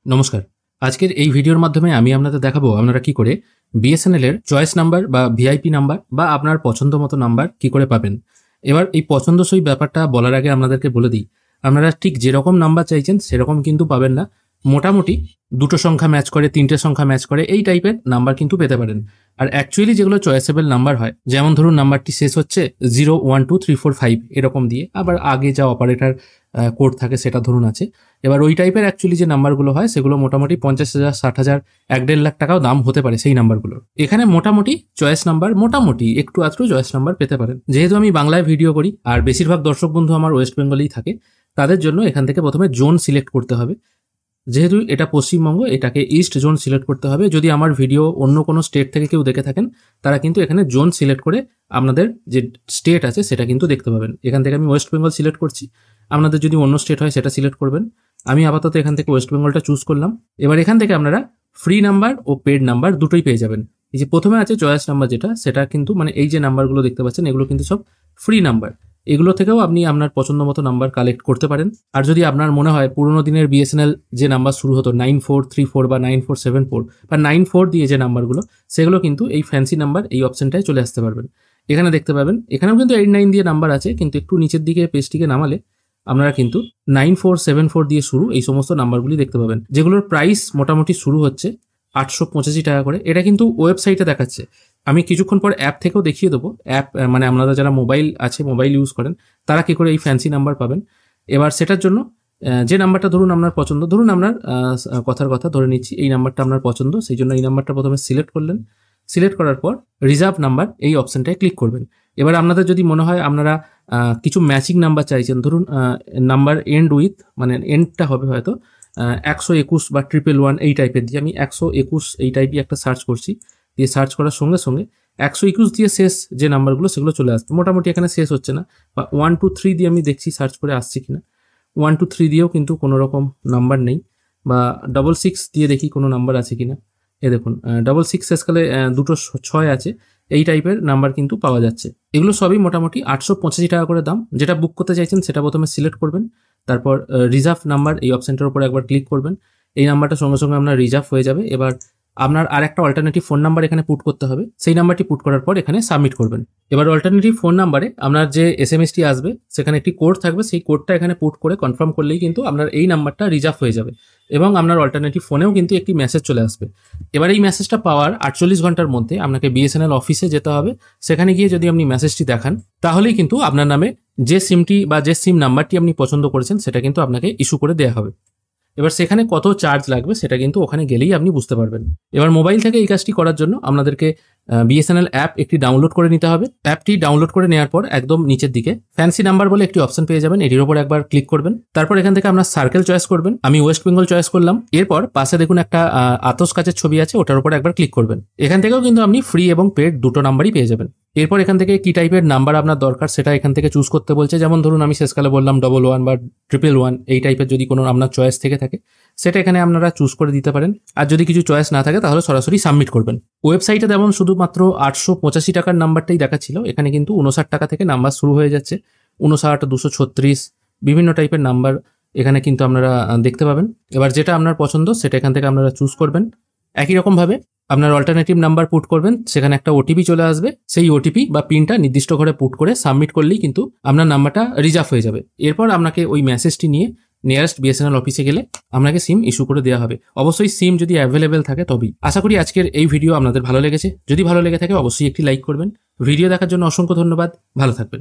নমস্কার। আজকের এই ভিডিওর মাধ্যমে আমি আপনাদের দেখাবো আপনারা কি করে বিএসএনএল এর চয়েস নাম্বার বা ভিআইপি নাম্বার বা আপনার পছন্দ মতো নাম্বার কি করে পাবেন। এবার এই পছন্দসই ব্যাপারটা বলার আগে আপনাদেরকে বলে দিই, আপনারা ঠিক যেরকম নাম্বার চাইছেন সেরকম কিন্তু পাবেন না। মোটামুটি দুটো সংখ্যা ম্যাচ করে, তিনটে সংখ্যা ম্যাচ করে, এই টাইপের নাম্বার কিন্তু পেতে পারেন। আর অ্যাকচুয়ালি যেগুলো চয়েসেবল নাম্বার হয়, যেমন ধরুন নাম্বারটি শেষ হচ্ছে 0 1 2 3 4 5 এরকম দিয়ে, আবার আগে যা অপারেটর কোড থাকে সেটা ধরুন আছে। এবার ওই টাইপের অ্যাকচুয়ালি যে নাম্বারগুলো হয় সেগুলো মোটামুটি 50,000 60,000 1.5 লাখ টাকাও দাম হতে পারে সেই নাম্বারগুলো। এখানে মোটামুটি চয়েস নাম্বার, মোটামুটি একটু আধটু চয়েস নাম্বার পেতে পারেন। যেহেতু আমি বাংলায় ভিডিও করি আর বেশিরভাগ দর্শক বন্ধু আমার ওয়েস্ট বেঙ্গলেই থাকে, তাদের জন্য এখান থেকে প্রথমে জোন সিলেক্ট করতে হবে। যেহেতু এটা পশ্চিমবঙ্গ, এটাকে ইস্ট জোন সিলেক্ট করতে হবে। যদি আমার ভিডিও অন্য কোনো স্টেট থেকে কেউ দেখে থাকেন, তারা কিন্তু এখানে জোন সিলেক্ট করে আপনাদের যে স্টেট আছে সেটা কিন্তু দেখতে পাবেন। এখান থেকে আমি ওয়েস্ট বেঙ্গল সিলেক্ট করছি, আপনাদের যদি অন্য স্টেট হয় সেটা সিলেক্ট করবেন। আমি আপাতত এখান থেকে ওয়েস্ট বেঙ্গলটা চুজ করলাম। এবার এখান থেকে আপনারা ফ্রি নাম্বার ও পেড নাম্বার দুটোই পেয়ে যাবেন। এই যে প্রথমে আছে চয়েস নাম্বার, সেটা কিন্তু মানে এই যে নাম্বারগুলো দেখতে পাচ্ছেন এগুলো কিন্তু সব ফ্রি নাম্বার। এগুলো থেকেও আপনি আপনার পছন্দ মতো নাম্বার কালেক্ট করতে পারেন। আর যদি আপনার মনে হয় পুরোনো দিনের বিএসএনএল যে নাম্বার শুরু হতো 9434 বা 9474 বা 94 দিয়ে যে নাম্বারগুলো, সেগুলো কিন্তু এই ফ্যান্সি নাম্বার এই অপশনটায় চলে আসতে পারবেন। এখানে দেখতে পাবেন, এখানেও কিন্তু 89 দিয়ে নাম্বার আছে, কিন্তু একটু নিচের দিকে পেজটিকে নামালে আপনারা কিন্তু 9474 দিয়ে শুরু এই সমস্ত নাম্বারগুলি দেখতে পাবেন, যেগুলোর প্রাইস মোটামুটি শুরু হচ্ছে 885 টাকা করে। এটা কিন্তু ওয়েবসাইটে দেখাচ্ছে। আমি কিছুক্ষণ পর অ্যাপ থেকেও দেখিয়ে দেবো। অ্যাপ মানে আপনারা যারা মোবাইল আছে, মোবাইল ইউজ করেন, তারা কী করে এই ফ্যান্সি নাম্বার পাবেন। এবার সেটার জন্য যে নাম্বারটা ধরুন আপনার পছন্দ, ধরুন আপনার কথার কথা ধরে নিচ্ছি এই নাম্বারটা আপনার পছন্দ, সেই জন্য এই নাম্বারটা প্রথমে সিলেক্ট করলেন। সিলেক্ট করার পর রিজার্ভ নাম্বার এই অপশানটায় ক্লিক করবেন। এবার আপনাদের যদি মনে হয় আপনারা কিছু ম্যাচিং নাম্বার চাইছেন, ধরুন নাম্বার এন্ড উইথ, মানে এন্ডটা হবে হয়তো 121 বা 111 এই টাইপের দিয়ে, আমি 121 এই টাইপই একটা সার্চ করছি। দিয়ে সার্চ করার সঙ্গে সঙ্গে 121 দিয়ে শেষ যে নাম্বারগুলো সেগুলো চলে আসবে। মোটামুটি এখানে শেষ হচ্ছে না, বা 1 2 3 দিয়ে আমি দেখছি সার্চ করে আসছে কিনা। 1 2 3 দিয়েও কিন্তু কোনো রকম নাম্বার নেই, বা 66 দিয়ে দেখি কোনো নাম্বার আছে কিনা। এ দেখুন 66 শেষকালে দুটো 6 আছে, এই টাইপের নাম্বার কিন্তু পাওয়া যাচ্ছে। এগুলো সবই মোটামুটি 885 টাকা করে দাম। যেটা বুক করতে চাইছেন সেটা প্রথমে সিলেক্ট করবেন, তারপর রিজার্ভ নাম্বার এই অপশানটার উপর একবার ক্লিক করবেন। এই নাম্বারটা সঙ্গে সঙ্গে আপনার রিজার্ভ হয়ে যাবে। এবার আপনার আর একটা অল্টারনেটিভ ফোন নাম্বার এখানে পুট করতে হবে। সেই নাম্বারটি পুট করার পর এখানে সাবমিট করবেন। এবার অল্টারনেটিভ ফোন নাম্বারে আপনার যে এসএমএসটি আসবে সেখানে একটি কোড থাকবে, সেই কোডটা এখানে পুট করে কনফার্ম করলেই কিন্তু আপনার এই নাম্বারটা রিজার্ভ হয়ে যাবে, এবং আপনার অল্টারনেটিভ ফোনেও কিন্তু একটি মেসেজ চলে আসবে। এবার এই মেসেজটা পাওয়ার 48 ঘন্টার মধ্যে আপনাকে বিএসএনএল অফিসে যেতে হবে। সেখানে গিয়ে যদি আপনি মেসেজটি দেখান, তাহলেই কিন্তু আপনার নামে যে সিমটি বা যে সিম নাম্বারটি আপনি পছন্দ করেছেন সেটা কিন্তু আপনাকে ইস্যু করে দেওয়া হবে। এবার সেখানে কত চার্জ লাগবে সেটা কিন্তু ওখানে গেলেই আপনি বুঝতে পারবেন। এবার মোবাইল থেকে এই কাজটি করার জন্য আপনাদেরকে বিএসএনএল অ্যাপ একটি ডাউনলোড করে নিতে হবে। অ্যাপটি ডাউনলোড করে নেওয়ার পর একদম নিচের দিকে ফ্যান্সি নাম্বার বলে একটি অপশন পেয়ে যাবেন, এটির উপর একবার ক্লিক করবেন। তারপর এখান থেকে আপনার সার্কেল চয়েস করবেন। আমি ওয়েস্ট বেঙ্গল চয়েস করলাম। এরপর পাশে দেখুন একটা আতস কাচের ছবি আছে, ওটার উপর একবার ক্লিক করবেন। এখান থেকেও কিন্তু আপনি ফ্রি এবং পেড দুটো নাম্বারই পেয়ে যাবেন। এরপর এখান থেকে কি টাইপের নাম্বার আপনার দরকার সেটা এখান থেকে চুজ করতে বলছে। যেমন ধরুন আমি শেষকালে বললাম 11 বা 111, এই টাইপের যদি কোনো আপনার চয়েস থেকে থাকে সেটা এখানে আপনারা চুজ করে দিতে পারেন। আর যদি কিছু চয়েস না থাকে তাহলে সরাসরি সাবমিট করবেন। ওয়েবসাইটে যেমন শুধুমাত্র 885 টাকার নাম্বারটাই দেখাচ্ছিল, এখানে কিন্তু 59 টাকা থেকে নাম্বার শুরু হয়ে যাচ্ছে। 59, 236 বিভিন্ন টাইপের নাম্বার এখানে কিন্তু আপনারা দেখতে পাবেন। এবার যেটা আপনার পছন্দ সেটা এখান থেকে আপনারা চুজ করবেন। একই রকমভাবে আপনার অল্টারনেটিভ নাম্বার পুট করবেন, সেখানে একটা ওটিপি চলে আসবে। সেই ওটিপি বা পিনটা নির্দিষ্ট করে পুট করে সাবমিট করলেই কিন্তু আপনার নাম্বারটা রিজার্ভ হয়ে যাবে। এরপর আপনাকে ওই মেসেজটি নিয়ে নিয়ারেস্ট বিএসএনএল অফিসে গেলে আপনাকে সিম ইস্যু করে দেওয়া হবে। অবশ্যই সিম যদি অ্যাভেলেবেল থাকে তবেই। আশা করি আজকের এই ভিডিও আপনাদের ভালো লেগেছে। যদি ভালো লেগে থাকে অবশ্যই একটি লাইক করবেন। ভিডিও দেখার জন্য অসংখ্য ধন্যবাদ। ভালো থাকবেন।